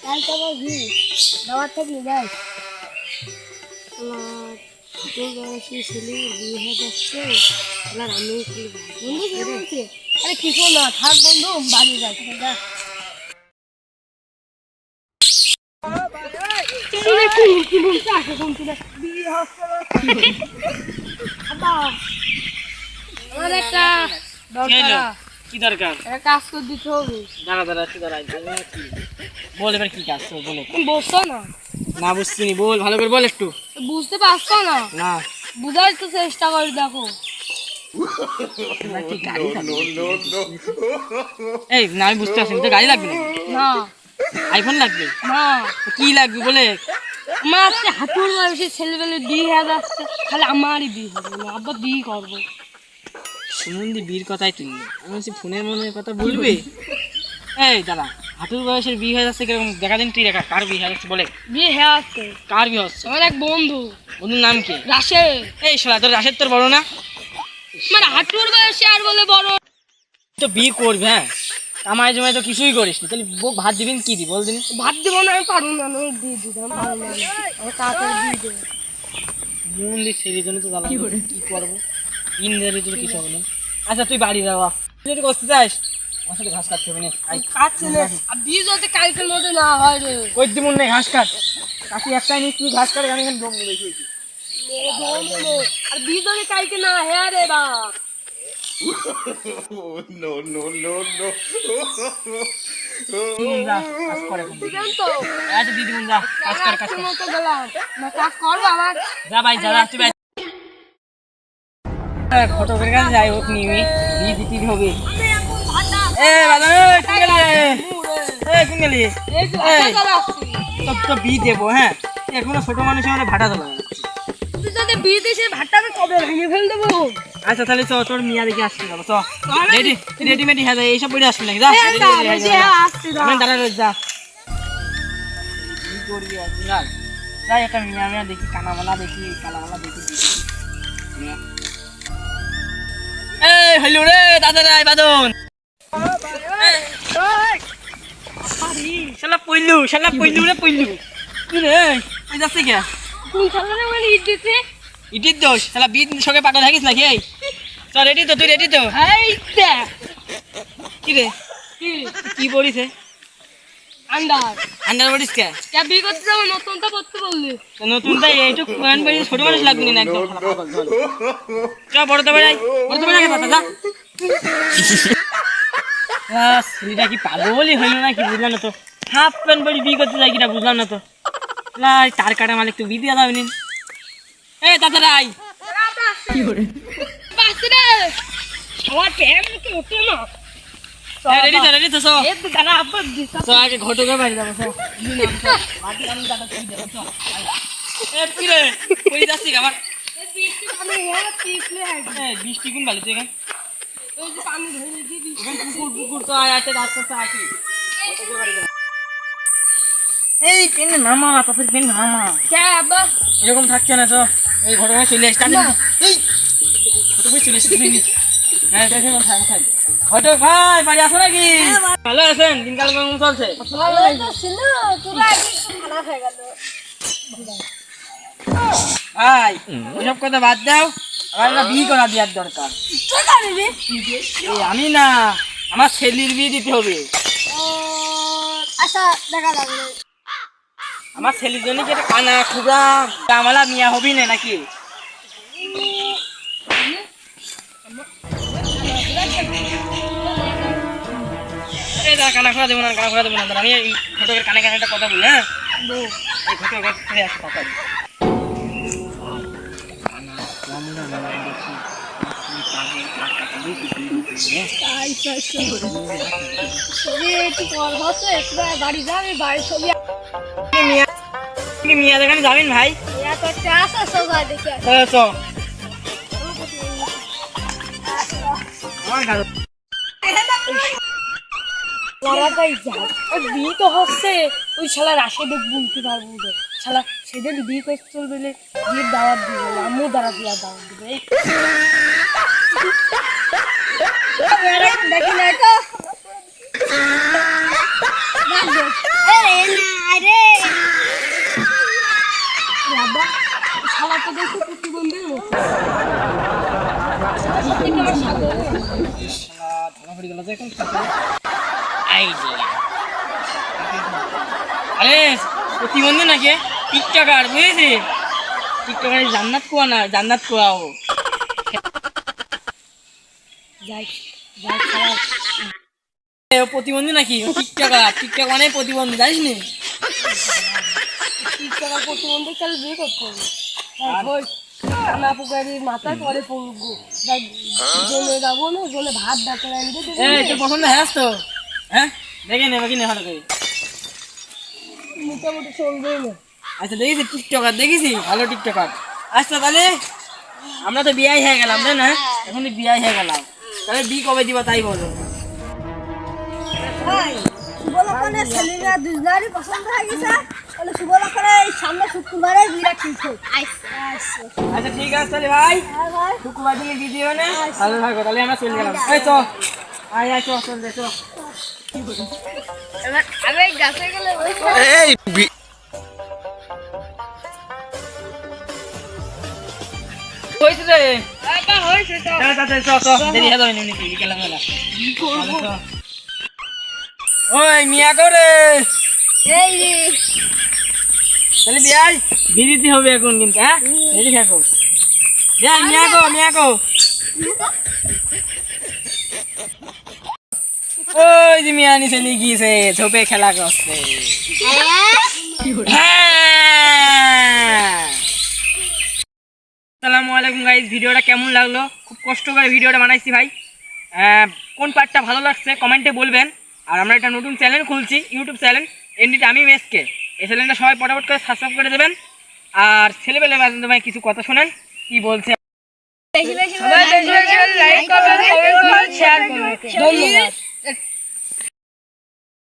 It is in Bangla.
কালকে আবার বিয়ে দাওয়াত থাকলে যাই। তোর বয়সী ছেলে বিয়ে হয়ে যাচ্ছে, এবার আমিও কি বন্ধু কে বলছে? আরে কিছু না, থাক বন্ধু, বাড়ি যাই। আমার একটা কি দরকার? কাজ করে দিতে হবে। দাঁড়া দাঁড়া একটু দাঁড়াই, বল এবার কি কাজ তোর, বলে। তুমি বুঝছো না? না বুঝছি নি, বল ভালো করে বল একটু। বুঝতে পারছো না? না বুঝার তো চেষ্টা করে দেখো। এই না, আমি বুঝতে পারছি না, তো গাড়ি লাগবে না? না আইফোন লাগবে? না, তো কি লাগবে বলে? আমার আজকে হাঁটুর বয়সে ছেলেবেলে বিয়ে হয়ে যাচ্ছে, খালি আমারই বিয়ে হবে না, আব্বা বিয়ে করবো। সুমন্দি বীর কথাই তুললি, আমি বলছি ফোনের মনের কথা বলবি। এই দাদা, হাঁটুর বয়সের বিয়ে হয়ে যাচ্ছে কিরকম দেখা দিন, তুই দেখা কার বিয়ে হয়ে যাচ্ছে বলে। বিয়ে হয়ে আসছে কার বিয়ে হচ্ছে? আমার এক বন্ধু। বন্ধুর নাম কি? রাশে। এই শালা, তোর রাশের তোর বড় না? মানে হাঁটুর বয়সে আর বলে বড়। তো বিয়ে করবে, হ্যাঁ কামাই জমাই তো কিছুই করিস নি, তাহলে বউ ভাত দিবেন কি দি বল দিন। ভাত দেবো না, আমি পারবো না, আমি দিয়ে দিতাম, পারবো না আমি তাড়াতাড়ি দিয়ে দেবো। মন দিয়ে সেই জন্য তো জ্বালা, কি করবো, দিন ধরে তো কিছু হবে না। আচ্ছা তুই বাড়ি যাওয়া, তুই যদি করতে চাস আমার সাথে ঘাস কাটতে হবে না। কাটছে না, আর বিয়ে যদি কালকের মধ্যে না হয় রে। কই দিব না, ঘাস কাট। কাকি একটাই নিস, তুই ঘাস কাট, আমি এখানে দম নিয়ে বসেছি। আর বিয়ে যদি কালকে না হ্যাঁ রে বাপ। No, no, no, no. কাজ করে বুঝলেন তো? আচ্ছা দিদি যা, কাজ কর কাজ আজকের কর। মতো গেলাম না, কাজ করবো আবার। যা ভাই যা, তুই ভাই ঘটকের কাছে যাই হোক নিবি, বিয়ে দিতে হবে। আমি এখন ভাতা এ বাবা, কোন গেলি? কোন গেলি? এই যে ভাতা চালাচ্ছি। তো বিয়ে দেবো, হ্যাঁ এখনো ছোট মানুষ আমার ভাড়া তোলা। তুই যদি বিয়ে দিস এই ভাতটা আমি কবে ভেঙে ফেল দেবো। আচ্ছা তাহলে চ, তোর মিয়া দেখে আসতে যাবো, চ রেডি রেডিমেডি হয়ে যায়, এইসব বইটা আসবি নাকি? যা দাঁড়া রোজ যা, কি করবি আর যাই যাই, একটা মিয়া মিয়া দেখি, কানামালা দেখি, কালামালা দেখি। এই হইলো রে দাদা রে বাদন, শালা পইলু রে পইলু। কি রে তুই যাচ্ছে কে? কোন সামনে বলে ইট দিতে? ইটির দোষ, শালা বিদ সঙ্গে পাগল থাকিস নাকি? এই চল রেডি তো, তুই রেডি তো? এই দেখ কি রে কি পড়িছে? আন্ডার আন্ডার পড়িস কে? কে বিয়ে করতে যাবো, নতুন তো করতে বললি। তো নতুন তাই এইটুক পুরান বাড়ি ছোট মানুষ লাগবে না একদম। চ বড় তো বেড়াই, বড় তো বেড়াই কথা যা। ছেলেটা কি পাগলই হইলো না কি বুঝলাম না তো, হাফ প্যান্ট পরি বিয়ে করতে যাই কিনা বুঝলাম না তো। তার কাটা মালিক তো বিয়ে দিয়ে যাবে নি। এ দাদারাই কি করে বাসি রে সবার প্যান তো উঠে না। রেডি তো চ। এই তো দাদা আব্বা দিছা চ আগে ঘটকের বাড়ি যাবো, চ। এ কি রে কই যাচ্ছিস আবার? এই বৃষ্টি আমি হ্যাঁ পিছলে আসি। বৃষ্টি কোন বালি তুই এখানে? ওই যে পানি ধরে দিয়ে দিই। এখানে পুকুর তো আছে, রাস্তা আছে। এই পেন নামা, তাদের পেন নামা, কে আব্বা? এরকম থাকছে না। তো এই ঘটনা চলে আসছে, এই ঘটনা চলে এসেছে। হ্যাঁ দেখেন, ঘটক ভাই বাড়ি আসো নাকি? ভালো আছেন? দিনকাল কেমন চলছে? ভালো ছিল, তোরা একটু খারাপ হয়ে গেল। ভাই ওসব কথা বাদ দাও, আমার না বিয়ে করা দেওয়ার দরকার। তুই জানিবি? এই আমি না, আমার ছেলের বিয়ে দিতে হবে। আচ্ছা দেখা লাগবে। আমার ছেলের জন্য কি একটা কানা খুদা কামালা মিয়া হবি না নাকি? এই দাঁড়া, কানা খোলা দেবো না, কানা খোলা দেবো না। আমি এই ঘটকের কানে কানে একটা কথা বলি, হ্যাঁ এই ঘটকের ফিরে আসে কথা বলি। ছবি একটু পর হচ্ছে, একটু বাড়ি যাবে, বাড়ির ছবি মিয়া দেখানে যাবেন ভাই? করতে আসা সবাই দেখে চ আমার গাড়ি ওরাটাই যায়। ওই বিয়ে তো হচ্ছে, ওই শালা রাশেদের বলতে পারবো না। শালা সেদিন বিয়ে করতে চলবে, বিয়ের দাওয়াত দিবে, আম্মু দ্বারা বিয়ার দাওয়াত দিবে। দেখি না তো ধরা পড়ে গেল যে এখন আইডিয়া আরে প্রতিবন্ধী নাকি টিকটকার বুঝেছি টিকটকার জান্নাত কোয়া না জান্নাত কোয়াও যাই যাই শালা প্রতিবন্ধী নাকি টিকটক মানে প্রতিবন্ধী জানিস নি 30 টাকা প্রতিবন্ধী কাল বিয়ে করতে হবে ওই না পুকারি মাথায় পরে পড়বো জলে যাবো না জলে ভাত ডাকে আনবে তোর পছন্দ হ্যাঁ তো হ্যাঁ দেখে নেবে কিনে ভালো করে মোটামুটি চলবে না আচ্ছা দেখেছি টিকটকার দেখেছি ভালো টিকটকার আচ্ছা তাহলে আমরা তো বিয়ে হয়ে গেলাম তাই না এখন বিয়ে হয়ে গেলাম তাহলে বিয়ে কবে দিবা তাই বলো শুভলক্ষণের ছেলেরা দুজনারই পছন্দ হয়ে গেছে তাহলে শুভলক্ষণের এই সামনে শুক্রবারে বিয়েটা ঠিক হোক আচ্ছা ঠিক আছে তাহলে ভাই হ্যাঁ ভাই শুক্রবার দিকে দিয়ে দিও না ভালো থাকো তাহলে আমরা চলে গেলাম এই চ আয় আয় চল দে চ আমি গাছে গেলে হয়েছে রে হয়েছে দেরি হবে না এমনি বিকেলা মেলা ওই মিয়া করে এই তাহলে বিয়াই দিয়ে দিতে হবে এখন কিন্তু হ্যাঁ রেডি থাকো বিয়াই মিয়াকো ওই যে মিয়া নিচে নিয়ে গিয়েছে ঝোপে খেলা করছে আসসালামু আলাইকুম গাইস ভিডিওটা কেমন লাগলো খুব কষ্ট করে ভিডিওটা বানাইছি ভাই কোন পার্টটা ভালো লাগছে কমেন্টে বলবেন আর আমরা একটা নতুন চ্যানেল খুলছি ইউটিউব চ্যানেল এনডিতে আমি মেসকে এই চ্যানেলটা সবাই পটাপট করে সাবস্ক্রাইব করে দেবেন আর ছেলেবেলে বান্ধব ভাই কিছু কথা শোনেন কি বলছে সবাই বেশি বেশি লাইক করবেন কমেন্ট করবেন শেয়ার করবেন ধন্যবাদ